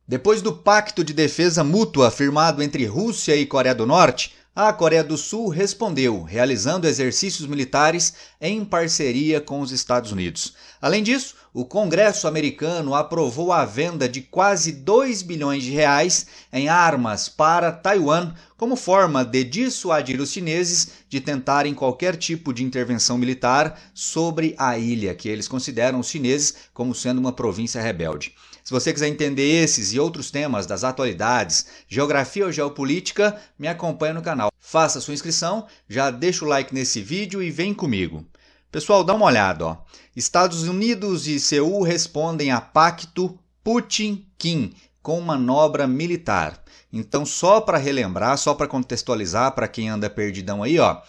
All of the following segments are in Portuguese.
Depois do Pacto de Defesa Mútua firmado entre Rússia e Coreia do Norte, a Coreia do Sul respondeu, realizando exercícios militares em parceria com os Estados Unidos. Além disso, o Congresso americano aprovou a venda de quase 2 bilhões de reais em armas para Taiwan, como forma de dissuadir os chineses de tentarem qualquer tipo de intervenção militar sobre a ilha, que eles consideram os chineses como sendo uma província rebelde. Se você quiser entender esses e outros temas das atualidades, geografia ou geopolítica, me acompanhe no canal. Faça sua inscrição, já deixa o like nesse vídeo e vem comigo. Pessoal, dá uma olhada, ó. Estados Unidos e Seul respondem a pacto Putin-Kim com manobra militar. Então, só para relembrar, só para contextualizar para quem anda perdidão aí, ó.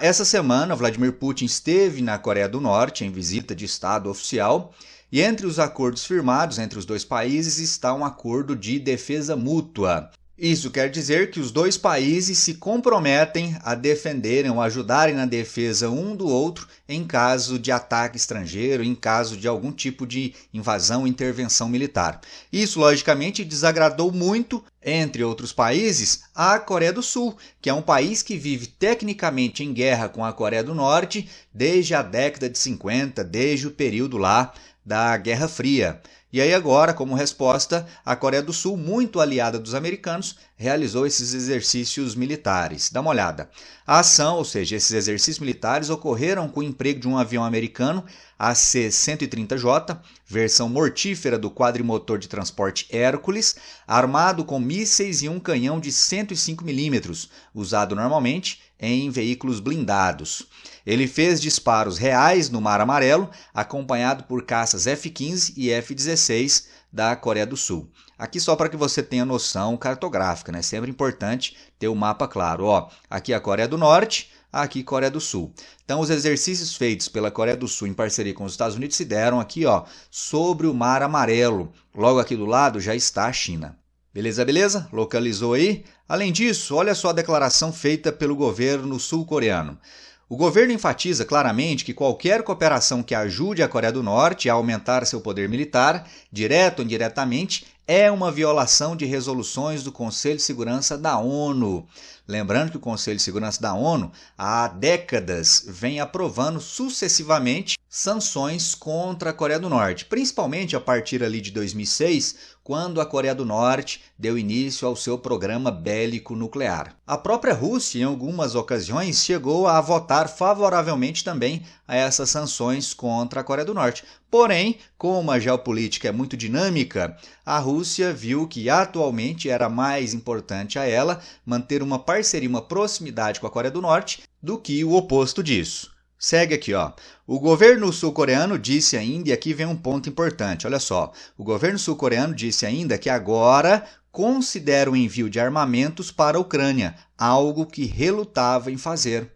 Essa semana, Vladimir Putin esteve na Coreia do Norte em visita de Estado oficial. E entre os acordos firmados entre os dois países está um acordo de defesa mútua. Isso quer dizer que os dois países se comprometem a defenderem ou ajudarem na defesa um do outro em caso de ataque estrangeiro, em caso de algum tipo de invasão ou intervenção militar. Isso, logicamente, desagradou muito, entre outros países, a Coreia do Sul, que é um país que vive tecnicamente em guerra com a Coreia do Norte desde a década de 50, desde o período lá da Guerra Fria. E aí agora, como resposta, a Coreia do Sul, muito aliada dos americanos, realizou esses exercícios militares. Dá uma olhada. A ação, ou seja, esses exercícios militares ocorreram com o emprego de um avião americano AC-130J, versão mortífera do quadrimotor de transporte Hércules, armado com mísseis e um canhão de 105 mm, usado normalmente em veículos blindados. Ele fez disparos reais no Mar Amarelo, acompanhado por caças F-15 e F-16 da Coreia do Sul. Aqui só para que você tenha noção cartográfica, né? Sempre importante ter o mapa claro. Ó, aqui a Coreia do Norte, aqui Coreia do Sul. Então os exercícios feitos pela Coreia do Sul em parceria com os Estados Unidos se deram aqui, ó, sobre o Mar Amarelo. Logo aqui do lado já está a China. Beleza, beleza? Localizou aí? Além disso, olha só a declaração feita pelo governo sul-coreano. O governo enfatiza claramente que qualquer cooperação que ajude a Coreia do Norte a aumentar seu poder militar, direto ou indiretamente, é uma violação de resoluções do Conselho de Segurança da ONU. Lembrando que o Conselho de Segurança da ONU, há décadas, vem aprovando sucessivamente sanções contra a Coreia do Norte, principalmente a partir ali de 2006, quando a Coreia do Norte deu início ao seu programa bélico nuclear. A própria Rússia, em algumas ocasiões, chegou a votar favoravelmente também a essas sanções contra a Coreia do Norte. Porém, como a geopolítica é muito dinâmica, a Rússia viu que atualmente era mais importante a ela manter uma parceria, uma proximidade com a Coreia do Norte do que o oposto disso. Segue aqui, ó. O governo sul-coreano disse ainda, e aqui vem um ponto importante, olha só. O governo sul-coreano disse ainda que agora considera o envio de armamentos para a Ucrânia, algo que relutava em fazer.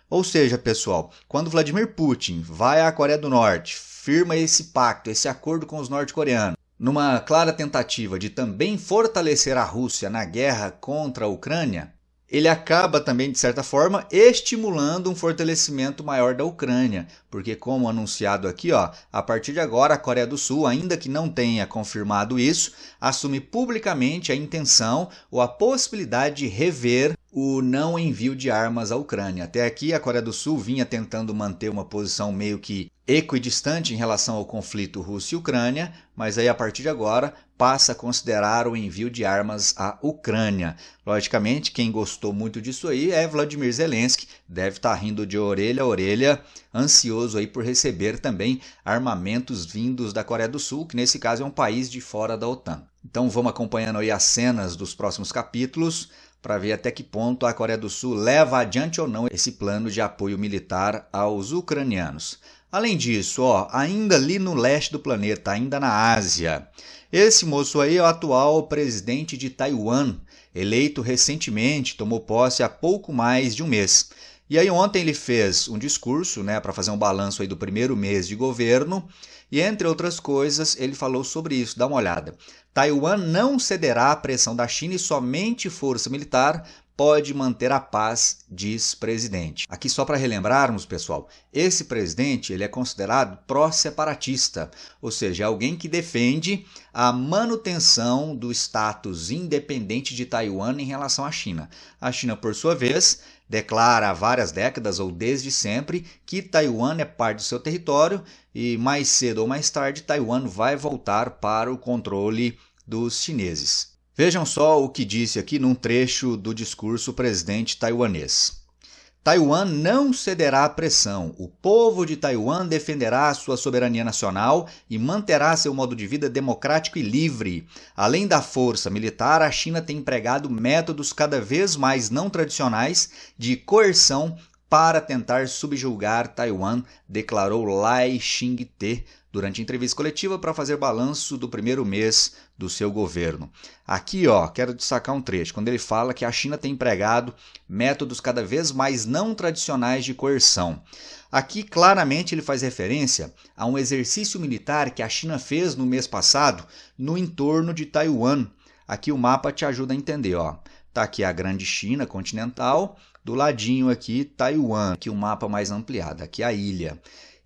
Ou seja, pessoal, quando Vladimir Putin vai à Coreia do Norte, firma esse pacto, esse acordo com os norte-coreanos, numa clara tentativa de também fortalecer a Rússia na guerra contra a Ucrânia, ele acaba também, de certa forma, estimulando um fortalecimento maior da Ucrânia, porque, como anunciado aqui, ó, a partir de agora a Coreia do Sul, ainda que não tenha confirmado isso, assume publicamente a intenção ou a possibilidade de rever o não envio de armas à Ucrânia. Até aqui a Coreia do Sul vinha tentando manter uma posição meio que equidistante em relação ao conflito Rússia e Ucrânia, mas aí a partir de agora passa a considerar o envio de armas à Ucrânia. Logicamente, quem gostou muito disso aí é Vladimir Zelensky, deve estar rindo de orelha a orelha, ansioso aí por receber também armamentos vindos da Coreia do Sul, que nesse caso é um país de fora da OTAN. Então vamos acompanhando aí as cenas dos próximos capítulos para ver até que ponto a Coreia do Sul leva adiante ou não esse plano de apoio militar aos ucranianos. Além disso, ó, ainda ali no leste do planeta, ainda na Ásia, esse moço aí é o atual presidente de Taiwan, eleito recentemente, tomou posse há pouco mais de um mês. E aí ontem ele fez um discurso, né, para fazer um balanço aí do primeiro mês de governo, e entre outras coisas ele falou sobre isso, dá uma olhada. Taiwan não cederá à pressão da China e somente força militar pode manter a paz, diz presidente. Aqui só para relembrarmos, pessoal, esse presidente ele é considerado pró-separatista, ou seja, é alguém que defende a manutenção do status independente de Taiwan em relação à China. A China, por sua vez, declara há várias décadas ou desde sempre que Taiwan é parte do seu território e mais cedo ou mais tarde Taiwan vai voltar para o controle dos chineses. Vejam só o que disse aqui num trecho do discurso do presidente taiwanês. Taiwan não cederá à pressão. O povo de Taiwan defenderá sua soberania nacional e manterá seu modo de vida democrático e livre. Além da força militar, a China tem empregado métodos cada vez mais não tradicionais de coerção para tentar subjugar Taiwan, declarou Lai Ching-te durante a entrevista coletiva para fazer balanço do primeiro mês do seu governo. Aqui, quero destacar um trecho, quando ele fala que a China tem empregado métodos cada vez mais não tradicionais de coerção. Aqui, claramente, ele faz referência a um exercício militar que a China fez no mês passado no entorno de Taiwan. Aqui o mapa te ajuda a entender, Tá aqui a grande China continental, do ladinho aqui Taiwan, aqui o mapa mais ampliado, aqui a ilha.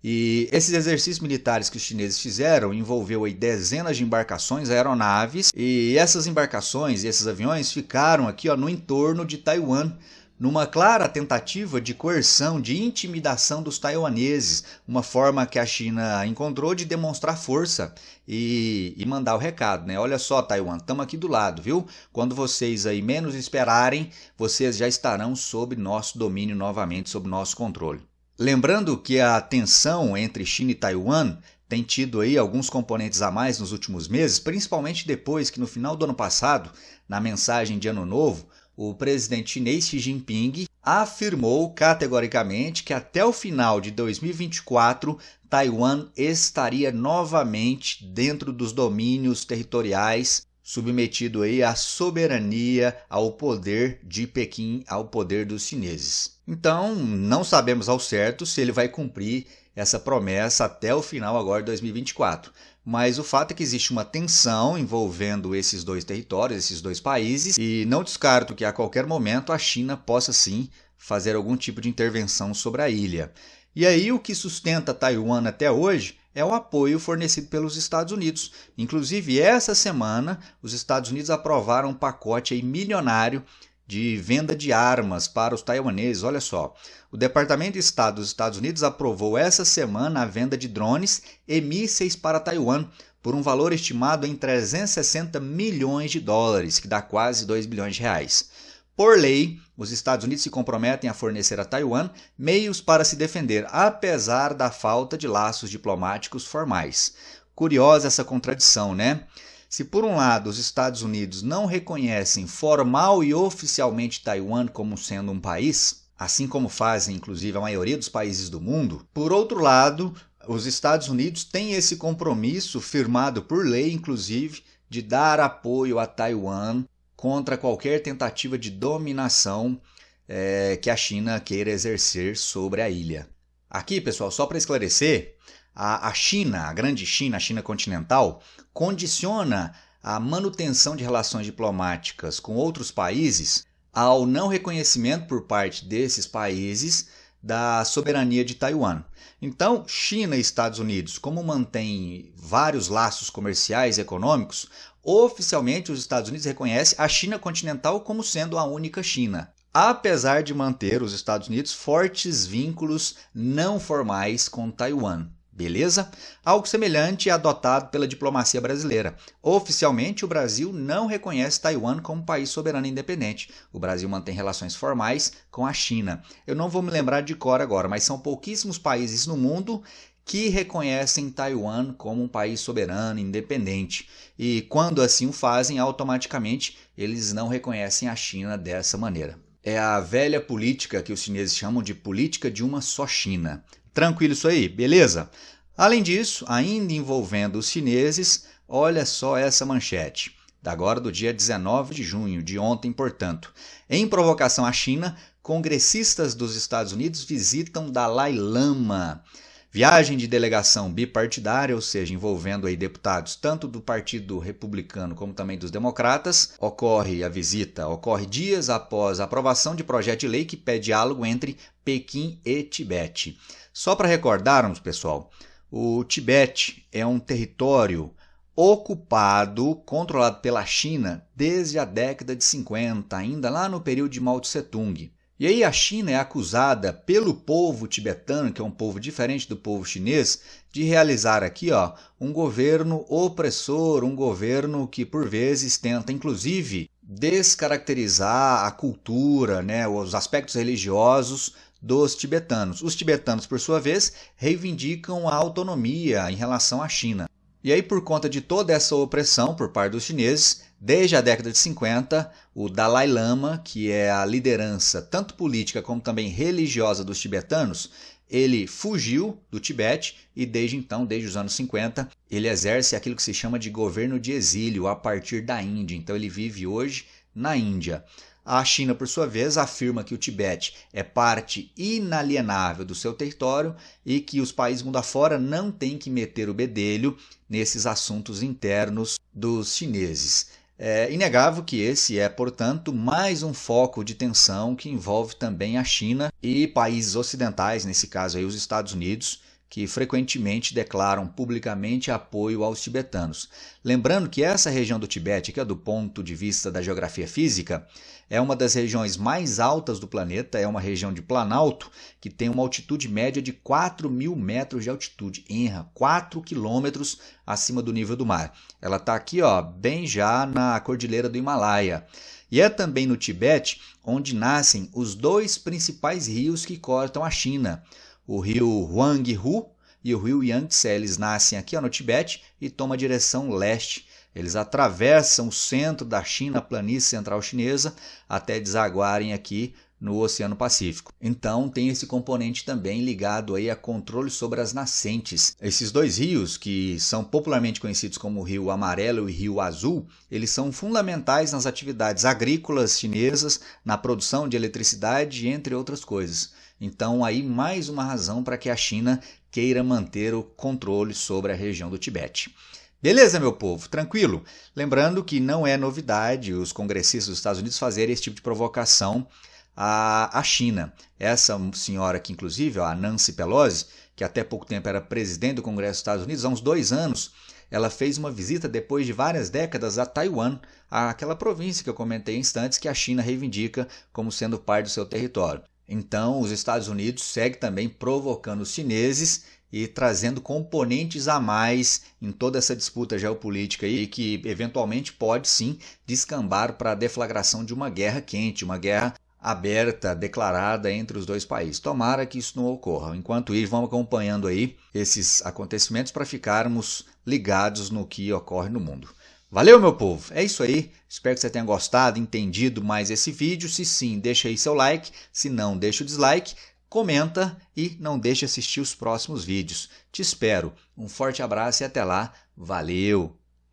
E esses exercícios militares que os chineses fizeram envolveu aí dezenas de embarcações, aeronaves, e essas embarcações e esses aviões ficaram aqui no entorno de Taiwan, numa clara tentativa de coerção, de intimidação dos taiwaneses, uma forma que a China encontrou de demonstrar força e mandar o recado, né? Olha só, Taiwan, estamos aqui do lado, viu? Quando vocês aí menos esperarem, vocês já estarão sob nosso domínio novamente, sob nosso controle. Lembrando que a tensão entre China e Taiwan tem tido aí alguns componentes a mais nos últimos meses, principalmente depois que no final do ano passado, na mensagem de Ano Novo, o presidente chinês Xi Jinping afirmou categoricamente que até o final de 2024, Taiwan estaria novamente dentro dos domínios territoriais, submetido aí à soberania, ao poder de Pequim, ao poder dos chineses. Então, não sabemos ao certo se ele vai cumprir essa promessa até o final agora de 2024. Mas o fato é que existe uma tensão envolvendo esses dois territórios, esses dois países, e não descarto que a qualquer momento a China possa sim fazer algum tipo de intervenção sobre a ilha. E aí o que sustenta Taiwan até hoje é o apoio fornecido pelos Estados Unidos. Inclusive, essa semana, os Estados Unidos aprovaram um pacote aí milionário de venda de armas para os taiwaneses. Olha só, o Departamento de Estado dos Estados Unidos aprovou essa semana a venda de drones e mísseis para Taiwan por um valor estimado em 360 milhões de dólares, que dá quase 2 bilhões de reais. Por lei, os Estados Unidos se comprometem a fornecer a Taiwan meios para se defender, apesar da falta de laços diplomáticos formais. Curiosa essa contradição, né? Se por um lado os Estados Unidos não reconhecem formal e oficialmente Taiwan como sendo um país, assim como fazem inclusive a maioria dos países do mundo, por outro lado, os Estados Unidos têm esse compromisso firmado por lei, inclusive, de dar apoio a Taiwan contra qualquer tentativa de dominação que a China queira exercer sobre a ilha. Aqui, pessoal, só para esclarecer, a China, a grande China, a China continental, condiciona a manutenção de relações diplomáticas com outros países ao não reconhecimento por parte desses países da soberania de Taiwan. Então, China e Estados Unidos, como mantêm vários laços comerciais e econômicos, oficialmente os Estados Unidos reconhecem a China continental como sendo a única China, apesar de manter os Estados Unidos fortes vínculos não formais com Taiwan. Beleza? Algo semelhante é adotado pela diplomacia brasileira. Oficialmente, o Brasil não reconhece Taiwan como país soberano e independente. O Brasil mantém relações formais com a China. Eu não vou me lembrar de cor agora, mas são pouquíssimos países no mundo que reconhecem Taiwan como um país soberano e independente. E quando assim o fazem, automaticamente eles não reconhecem a China dessa maneira. É a velha política que os chineses chamam de política de uma só China. Tranquilo isso aí? Beleza? Além disso, ainda envolvendo os chineses, olha só essa manchete. Agora do dia 19 de junho, de ontem, portanto. Em provocação à China, congressistas dos Estados Unidos visitam Dalai Lama. Viagem de delegação bipartidária, ou seja, envolvendo aí deputados tanto do Partido Republicano como também dos Democratas. A visita ocorre dias após a aprovação de projeto de lei que pede diálogo entre Pequim e Tibete. Só para recordarmos, pessoal, o Tibete é um território ocupado, controlado pela China desde a década de 50, ainda lá no período de Mao Tse-tung. E aí a China é acusada pelo povo tibetano, que é um povo diferente do povo chinês, de realizar aqui um governo opressor, um governo que por vezes tenta inclusive descaracterizar a cultura, os aspectos religiosos dos tibetanos. Os tibetanos, por sua vez, reivindicam a autonomia em relação à China. E aí, por conta de toda essa opressão por parte dos chineses, desde a década de 50, o Dalai Lama, que é a liderança tanto política como também religiosa dos tibetanos, ele fugiu do Tibete e desde então, desde os anos 50, ele exerce aquilo que se chama de governo de exílio a partir da Índia. Então ele vive hoje na Índia. A China, por sua vez, afirma que o Tibete é parte inalienável do seu território e que os países mundo afora não têm que meter o bedelho nesses assuntos internos dos chineses. É inegável que esse é, portanto, mais um foco de tensão que envolve também a China e países ocidentais, nesse caso aí os Estados Unidos, que frequentemente declaram publicamente apoio aos tibetanos. Lembrando que essa região do Tibete, que é do ponto de vista da geografia física, é uma das regiões mais altas do planeta, é uma região de planalto que tem uma altitude média de 4.000 metros de altitude, 4 quilômetros acima do nível do mar. Ela está aqui bem já na cordilheira do Himalaia. E é também no Tibete onde nascem os dois principais rios que cortam a China, o rio Huanghe e o rio Yangtze. Eles nascem aqui no Tibete e tomam a direção leste. Eles atravessam o centro da China, a planície central chinesa, até desaguarem aqui no Oceano Pacífico. Então tem esse componente também ligado aí a controle sobre as nascentes. Esses dois rios, que são popularmente conhecidos como o Rio Amarelo e o Rio Azul, eles são fundamentais nas atividades agrícolas chinesas, na produção de eletricidade, entre outras coisas. Então aí mais uma razão para que a China queira manter o controle sobre a região do Tibete. Beleza, meu povo? Tranquilo? Lembrando que não é novidade os congressistas dos Estados Unidos fazerem esse tipo de provocação à China. Essa senhora aqui, inclusive, a Nancy Pelosi, que até pouco tempo era presidente do Congresso dos Estados Unidos, há uns 2 anos, ela fez uma visita depois de várias décadas a Taiwan, aquela província que eu comentei em instantes que a China reivindica como sendo parte do seu território. Então, os Estados Unidos seguem também provocando os chineses e trazendo componentes a mais em toda essa disputa geopolítica aí, que eventualmente pode sim descambar para a deflagração de uma guerra quente, uma guerra aberta, declarada entre os dois países. Tomara que isso não ocorra. Enquanto isso, vamos acompanhando aí esses acontecimentos para ficarmos ligados no que ocorre no mundo. Valeu, meu povo! É isso aí. Espero que você tenha gostado, entendido mais esse vídeo. Se sim, deixa aí seu like. Se não, deixa o dislike. Comenta e não deixe de assistir os próximos vídeos. Te espero. Um forte abraço e até lá. Valeu!